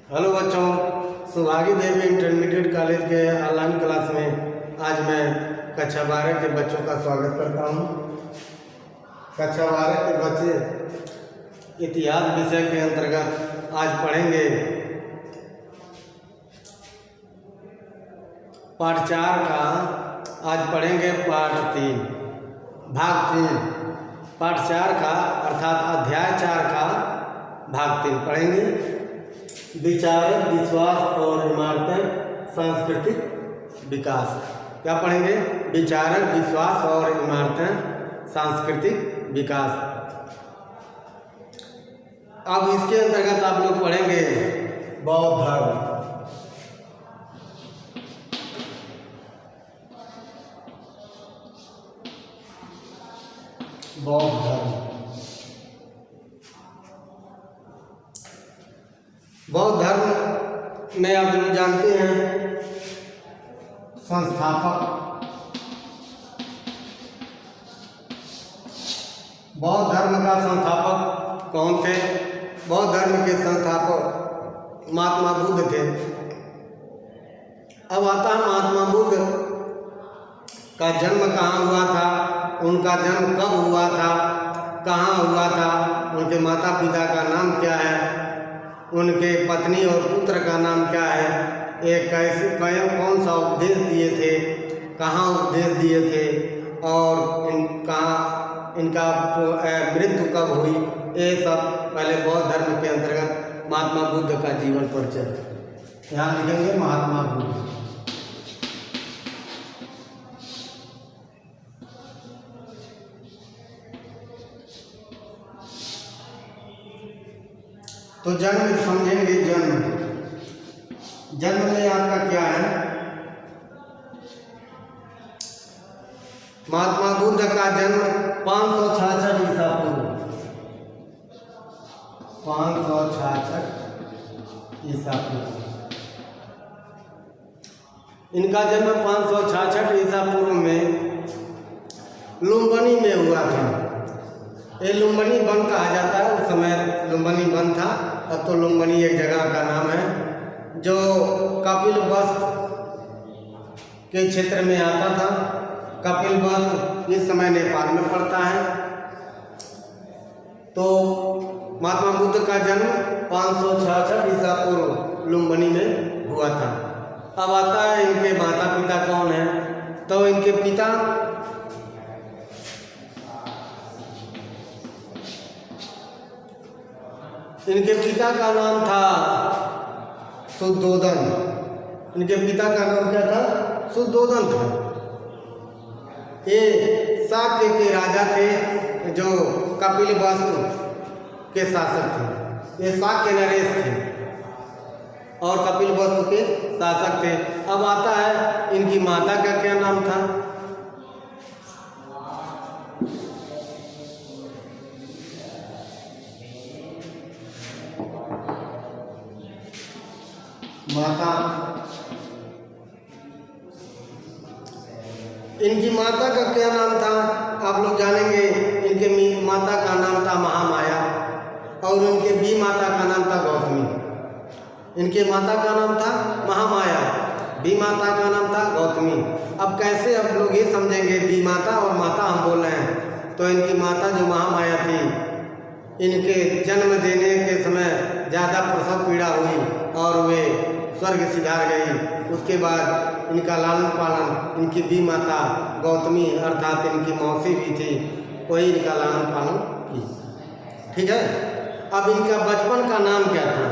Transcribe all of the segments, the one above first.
Hello बच्चों, सुभागी देवी intermediate college के online class में आज मैं कक्षा 12 के बच्चों का स्वागत करता हूं। कक्षा 12 के बच्चे इतिहास विषय के अंतर्गत आज पढ़ेंगे पाठ 4 का। आज पढ़ेंगे पाठ 3 भाग 3। पाठ 4 का अर्थात अध्याय 4 का भाग 3 पढ़ेंगे। विचारक विश्वास और इमारतें सांस्कृतिक विकास। क्या पढ़ेंगे? विचारक विश्वास और इमारतें सांस्कृतिक विकास। अब इसके अंतर्गत आप लोग पढ़ेंगे बौद्ध धर्म। बौद्ध धर्म बौद्ध धर्म में आप लोग जानते हैं संस्थापक। बौद्ध धर्म का संस्थापक कौन थे? बौद्ध धर्म के संस्थापक महात्मा बुद्ध थे। अब आता है महात्मा बुद्ध का जन्म कहाँ हुआ था, उनका जन्म कब हुआ था, कहाँ हुआ था, उनके माता पिता का नाम क्या है, उनके पत्नी और पुत्र का नाम क्या है, ये कैसे कौन सा उपदेश दिए थे, कहाँ उपदेश दिए थे और इनका मृत्यु कब हुई, ये सब पहले बौद्ध धर्म के अंतर्गत महात्मा बुद्ध का जीवन परिचय। यहाँ लिखेंगे महात्मा बुद्ध। तो जन्म समझेंगे। जन्म में आपका क्या है? महात्मा बुद्ध का जन्म 566 ईसा पूर्व 566 ईसा पूर्व। इनका जन्म 566 ईसा पूर्व में लुम्बिनी में हुआ था। ये लुम्बिनी वन कहा जाता है। उस समय लुम्बिनी वन था, अब तो लुम्बिनी एक जगह का नाम है जो कपिलवस्तु के क्षेत्र में आता था। कपिलवस्तु इस समय नेपाल में पड़ता है। तो महात्मा बुद्ध का जन्म 566 ईसा पूर्व लुम्बिनी में हुआ था। अब आता है इनके माता पिता कौन है? तो इनके पिता का नाम था शुद्धोदन। इनके पिता का नाम क्या था? शुद्धोदन था। ये शाक्य के राजा थे जो कपिलवस्तु के शासक थे। ये शाक्य नरेश थे और कपिलवस्तु के शासक थे। अब आता है इनकी माता का क्या नाम था? इनकी माता का क्या नाम था? आप लोग जानेंगे। इनके माता का नाम था महामाया और उनके बी माता का नाम था गौतमी। इनके माता का नाम था महामाया, बी माता का नाम था गौतमी। अब कैसे आप लोग ये समझेंगे बी माता और माता हम बोल रहे हैं? तो इनकी माता जो महामाया थी, इनके जन्म देने के समय ज़्यादा प्रसव पीड़ा हुई और वे स्वर्ग सिधार गई। उसके बाद इनका लालन पालन इनकी बी माता गौतमी अर्थात इनकी मौसी भी थी, वही इनका लालन पालन की। ठीक है। अब इनका बचपन का नाम क्या था?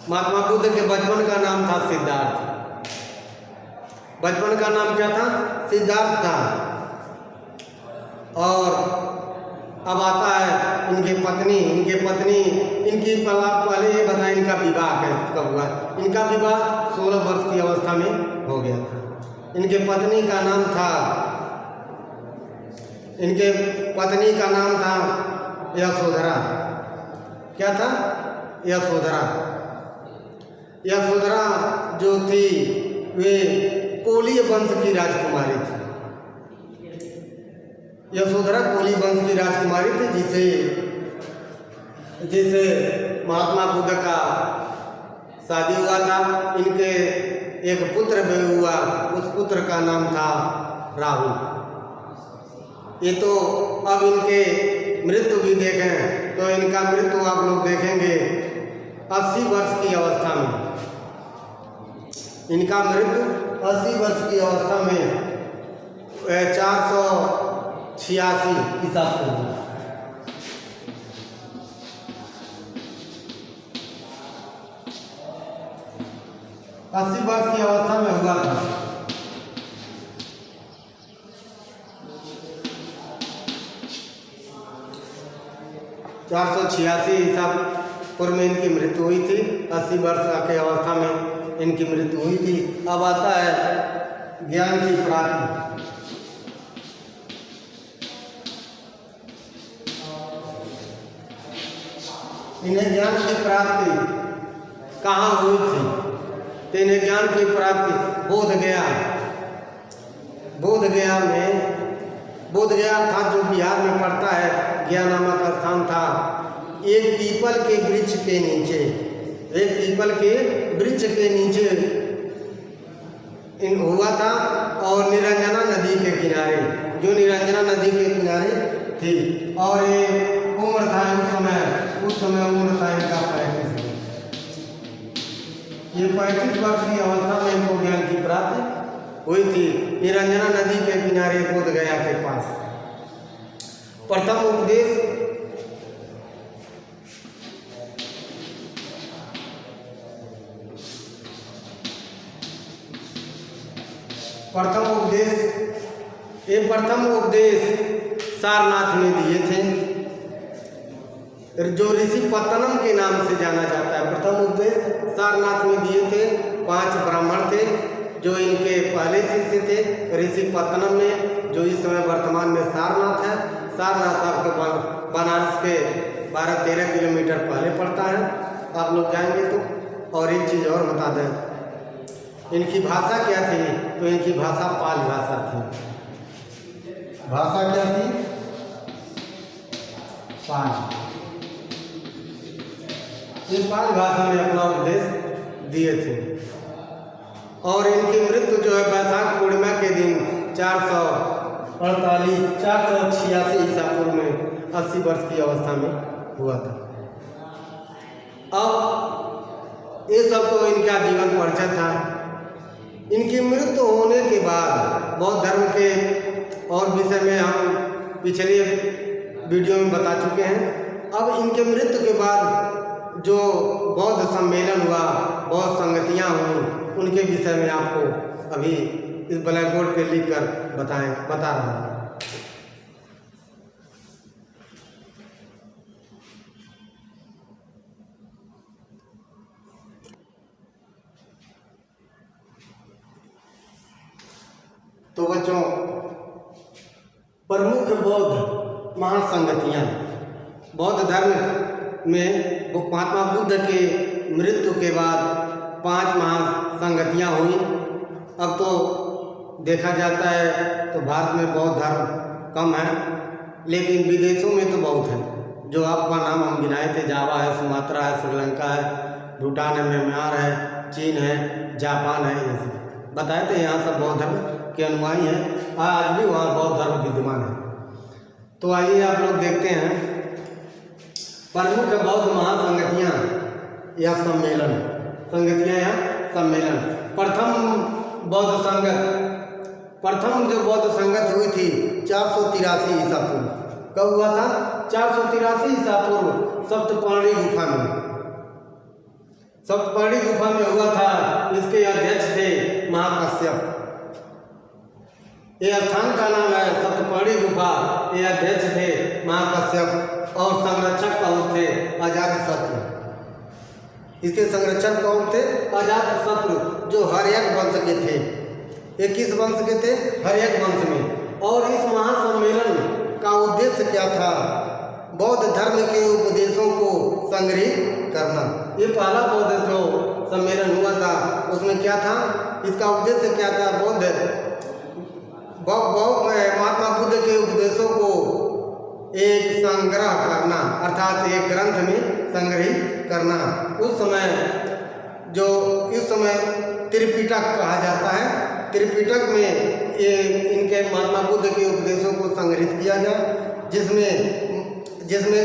महात्मा बुद्ध के बचपन का नाम था सिद्धार्थ। बचपन का नाम क्या था? सिद्धार्थ था। और अब आता है इनकी पत्नी इनकी पहले ये बताएं इनका विवाह कब हुआ? इनका विवाह 16 वर्ष की अवस्था में हो गया था। इनके पत्नी का नाम था यशोधरा। क्या था? यशोधरा जो थी वे कोलीय वंश की राजकुमारी थी। यशोधरा कोली वंश की राजकुमारी थी, जिसे महात्मा बुद्ध का शादी हुआ था। इनके एक पुत्र भी हुआ, उस पुत्र का नाम था राहुल। ये तो अब इनके मृत्यु भी देखें तो इनका मृत्यु आप लोग देखेंगे 80 वर्ष की अवस्था में। इनका मृत्यु 80 वर्ष की अवस्था में 486 ईसा पूर्व। अस्सी वर्ष की अवस्था में हुआ था। चार सौ 86 ईसा पूर्व में इनकी मृत्यु हुई थी। 80 वर्ष की अवस्था में इनकी मृत्यु हुई थी। अब आता है ज्ञान की प्राप्ति। इन्हें ज्ञान की प्राप्ति कहाँ हुई थी? तो इन्हें ज्ञान की प्राप्ति बोध गया था, जो बिहार में पड़ता है। गया नामक स्थान था। एक पीपल के वृक्ष के नीचे इन हुआ था, और निरंजना नदी के किनारे, जो निरंजना नदी के किनारे थी। और ये उम्र था उस समय उम्र था इनका 35 वर्ष की अवस्था में इनको ज्ञान की प्राप्ति हुई थी। निरंजना नदी के किनारे बोध गया के पास। प्रथम उपदेश सारनाथ में दिए थे, जो ऋषि पत्तनम के नाम से जाना जाता है। प्रथम उपदेश सारनाथ में दिए थे। 5 ब्राह्मण थे जो इनके पहले शिष्य थे। ऋषि पत्तनम में, जो इस समय वर्तमान में सारनाथ है। सारनाथ आपके बनारस के 12-13 किलोमीटर पहले पड़ता है। आप लोग जाएंगे तो। और एक चीज़ और बता दें, इनकी भाषा क्या थी? तो इनकी भाषा पाल भाषा थी। भाषा क्या थी? पाल। ये पाल भाषा में अपना उपदेश दिए थे। और इनकी मृत्यु जो है वैशाख पूर्णिमा के दिन 486 ईसा पूर्व में 80 वर्ष की अवस्था में हुआ था। अब ये सब तो इनका जीवन परिचय था। इनकी मृत्यु होने के बाद बौद्ध धर्म के और विषय में हम पिछले वीडियो में बता चुके हैं। अब इनके मृत्यु के बाद जो बौद्ध सम्मेलन हुआ, बौद्ध संगतियाँ हुई, उनके विषय में आपको अभी इस ब्लैक बोर्ड पे लिख कर बता रहा हूँ। तो बच्चों, प्रमुख बौद्ध महासंगतियाँ बौद्ध धर्म में महात्मा बुद्ध के मृत्यु के बाद 5 महासंगतियाँ हुई। अब तो देखा जाता है तो भारत में बौद्ध धर्म कम है, लेकिन विदेशों में तो बहुत है। जो आपका नाम हम गिनाए थे, जावा है, सुमात्रा है, श्रीलंका है, भूटान है, म्यांमार है, चीन है, जापान है, ऐसे बताए थे। यहाँ सब बौद्ध धर्म के अनुयायी हैं। आज भी वहाँ बौद्ध धर्म विद्यमान है। तो आइए आप लोग देखते हैं प्रमुख बौद्ध महासंगतियाँ या सम्मेलन। संगतियाँ या सम्मेलन। प्रथम जो बौद्ध संगत हुई थी 483 ईसा पूर्व। कब हुआ था? 483 ईसा पूर्व सप्तपर्णी गुफा में हुआ था। इसके अध्यक्ष थे महाकश्यप। ये स्थान का नाम है सप्तपर्णी गुफा। ये अध्यक्ष थे महाकश्यप और संरक्षक कौन थे? अजातशत्रु। इसके संरक्षक कौन थे? अजातशत्रु, जो हर्यक वंश के थे। ये किस वंश के थे? हर्यक वंश में। और इस महासम्मेलन का उद्देश्य क्या था? बौद्ध धर्म के उपदेशों को संग्रहित करना। ये पहला बौद्ध जो सम्मेलन हुआ था, उसमें क्या था? इसका उद्देश्य क्या था? महात्मा बुद्ध के उपदेशों को एक संग्रह करना अर्थात एक ग्रंथ में संग्रहित करना। उस समय त्रिपिटक कहा जाता है। त्रिपिटक में ये इनके महात्मा बुद्ध के उपदेशों को संग्रहित किया गया, जिसमें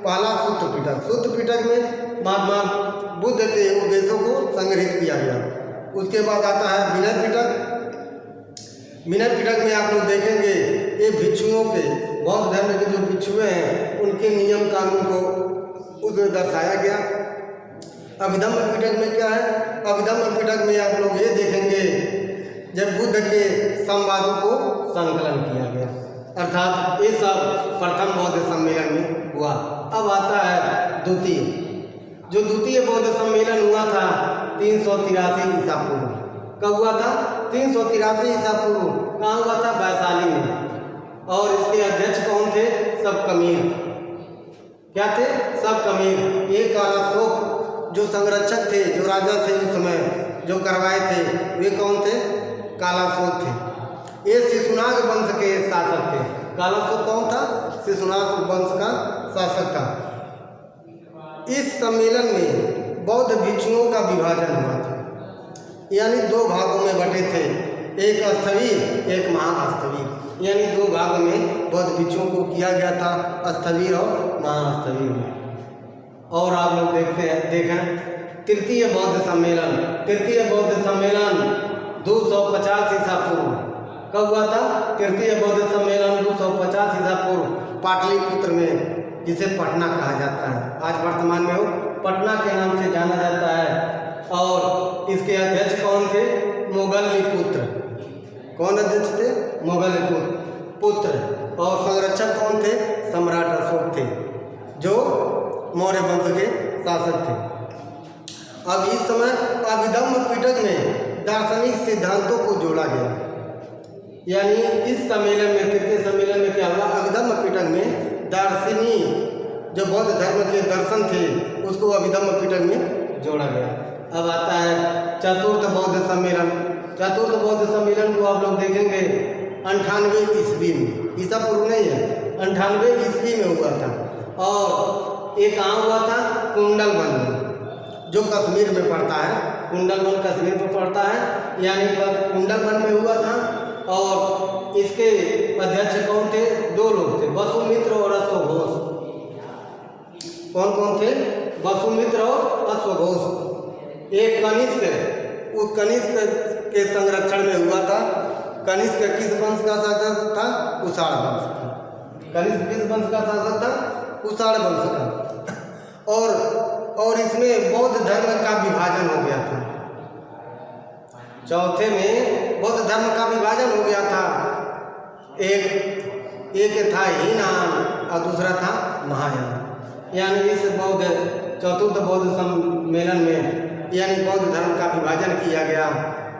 पहला सुत्त पिटक में महात्मा बुद्ध के उपदेशों को संग्रहित किया गया। उसके बाद आता है विनय पिटक। विनय पिटक में आप लोग देखेंगे ये भिक्षुओं के, बौद्ध धर्म के जो भिक्षुए हैं उनके नियम कानून को उसमें दर्शाया गया। अभिधम्म पिटक में क्या है? अभिधम्म पिटक में आप लोग ये देखेंगे जब बुद्ध के संवादों को संकलन किया गया, अर्थात ये सब प्रथम बौद्ध सम्मेलन में हुआ। अब आता है द्वितीय बौद्ध सम्मेलन हुआ था 383 ईसा पूर्व। कब हुआ था? 383 ईसा पूर्व। कहाँ हुआ था? वैशाली में। और इसके अध्यक्ष कौन थे? सबकमीर। क्या थे? सबकमीर। ये कालाशोक जो संरक्षक थे, जो राजा थे उस समय जो करवाए थे, वे कौन थे? कालाशोक थे। ये शिशुनाग वंश के शासक थे। कालाशोक कौन था? शिशुनाग वंश का शासक था। इस सम्मेलन में बौद्ध भिक्षुओं का विभाजन हुआ था, यानी दो भागों में बटे थे, एक स्थविर एक महास्थविर, यानी दो भागों में बौद्ध भिक्षुओं को किया गया था, स्थविर और महास्थविर में। और आप लोग देखें तृतीय बौद्ध सम्मेलन 250 ईसा पूर्व। कब हुआ था? तृतीय बौद्ध सम्मेलन 250 ईसा पूर्व पाटलिपुत्र में, जिसे पटना कहा जाता है, आज वर्तमान में वो पटना के नाम से जाना जाता है। और इसके अध्यक्ष कौन थे? मोगलपुत्र। कौन अध्यक्ष थे? मोगलपुत्र। और संरक्षक कौन थे? सम्राट अशोक थे, जो मौर्य वंश के शासक थे। अब इस समय अभिधम्म पिटक में दार्शनिक सिद्धांतों को जोड़ा गया, यानी इस सम्मेलन में, तृतीय सम्मेलन में क्या हुआ? अभिधम्म पिटक में दार्शनिक जो बौद्ध धर्म के दर्शन थे उसको अभिधम्म पिटक में जोड़ा गया। अब आता है चतुर्थ बौद्ध सम्मेलन। चतुर्थ बौद्ध सम्मेलन को आप लोग देखेंगे 98 ईस्वी में, ईसा पूर्व नहीं है, 98 ईस्वी में हुआ था। और ये कहाँ हुआ था? कुंडलवन में, जो कश्मीर में पड़ता है। कुंडलवन कश्मीर में पड़ता है, यानी कुंडलवन में हुआ था। और इसके अध्यक्ष कौन थे? दो लोग थे, वसुमित्र और अश्वघोष। कौन थे? वसुमित्र और अश्वघोष। एक कनिष्क, उस कनिष्क के संरक्षण में हुआ था। कनिष्क किस वंश का शासक था? कुषाण वंश का। कनिष्क किस वंश का शासक था? कुषाण वंश का। और इसमें बौद्ध धर्म का विभाजन हो गया था। चौथे में बौद्ध धर्म का विभाजन हो गया था। एक था हीनयान और दूसरा था महायान। यानी इस चतुर्थ बौद्ध सम्मेलन में यानी बौद्ध धर्म का विभाजन किया गया।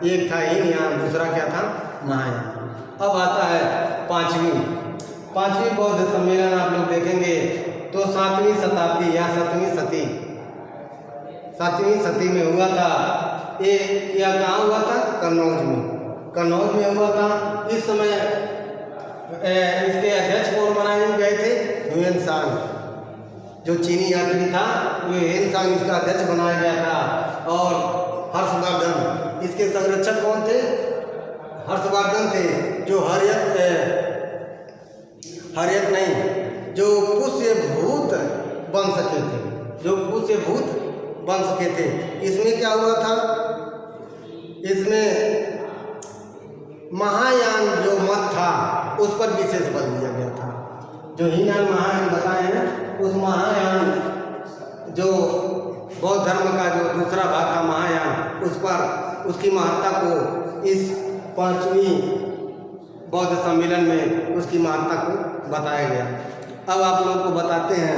एक था हीनयान, दूसरा क्या था? महायान। अब आता है पांचवी बौद्ध सम्मेलन। आप लोग देखेंगे तो 7वीं शताब्दी या 7वीं सदी में हुआ था। ये कहाँ हुआ था? कन्नौज में हुआ था। इस समय इसके अध्यक्ष कौन बनाए गए थे? ह्वेन सांग, जो चीनी यात्री था, ह्वेन सांग इसका अध्यक्ष बनाया गया था। और हर्षवर्धन इसके संरक्षक कौन थे? हर्षवर्धन थे, जो हर्यक नहीं, जो पुष्यभूत वंश के थे। इसमें क्या हुआ था? इसमें महायान जो मत था उस पर विशेष बल दिया गया था। जो हीनयान महायान बताए हैं, उस महायान जो बौद्ध धर्म का जो दूसरा भाग था महायान, उस पर उसकी महत्ता को इस 5वीं बौद्ध सम्मेलन में उसकी महत्ता को बताया गया। अब आप लोगों को बताते हैं